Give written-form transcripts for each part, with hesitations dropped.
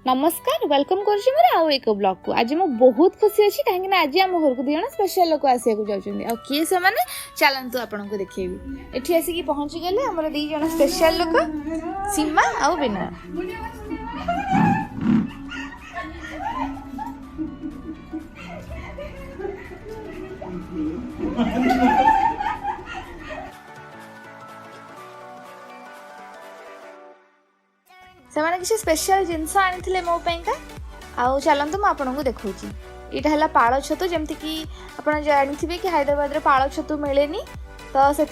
नमस्कार वेलकम करुँच मोर आउ एक ब्लॉग को। आज मैं बहुत खुशी अच्छी कहीं आज आम घर को दिज स्पेशल लोक आसा जाऊँ किए से चलतु आपन को देखेबी। एठी आसिक पहुँची गले आम दीज स्पेशल लोक सीमा आउ विनय। से किसी स्पेशल जिनस आनी मो पाइंका आउ चलतु मुझे आपको देखा यहाँ है पाल छतु जमती कि आप जानते कि हैदराबाद पाल छतु मिले तो से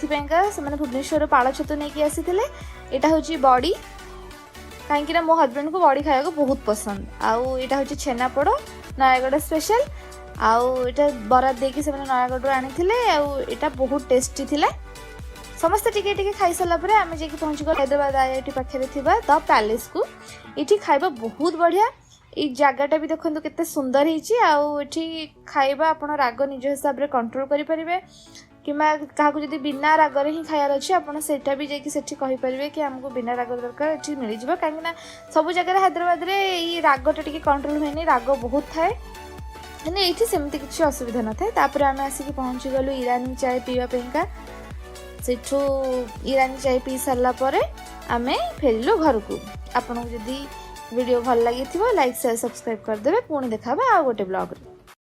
भुवनेश्वर पाल छतु नहीं आसी यहाँ हूँ बड़ी कहीं मो हजबैंड को बड़ी खाया बहुत पसंद। आउ यहाँ हूँ छेनापोड़ नयागढ़ स्पेशल आउ यहाँ बराद देकी से नयागढ़ आनी आउ बहुत टेस्टी थिला। समस्ते टिके टिके खाई सारा पर आम जाकि पहुँच गल हैदराबाद IIT पाखे द पैलेस को। ये खाइबा बहुत बढ़िया। ये जगटा भी देखो केते सुंदर होती खाइबा आपन राग निज हिसाब से कंट्रोल करें कि क्या बिना रागर ही खायार अच्छे आपड़ से भी जाकि कि आमको बिना राग दरकार ये मिल जाए कहीं सब जगह हैदराबाद ये रागटा टी कंट्रोल हुए राग बहुत थाए ये सेमती किसी असुविधा न था। तापर आम आसिक पहुँची गलु ईरानी चाय पीवाईका सेठू ईरानी चाय पी सारा आमे फेरिलु घर को। आपन को जदि वीडियो भल लगी लाइक शेयर सब्सक्राइब करदे पुणी देखा आ गोटे ब्लॉग।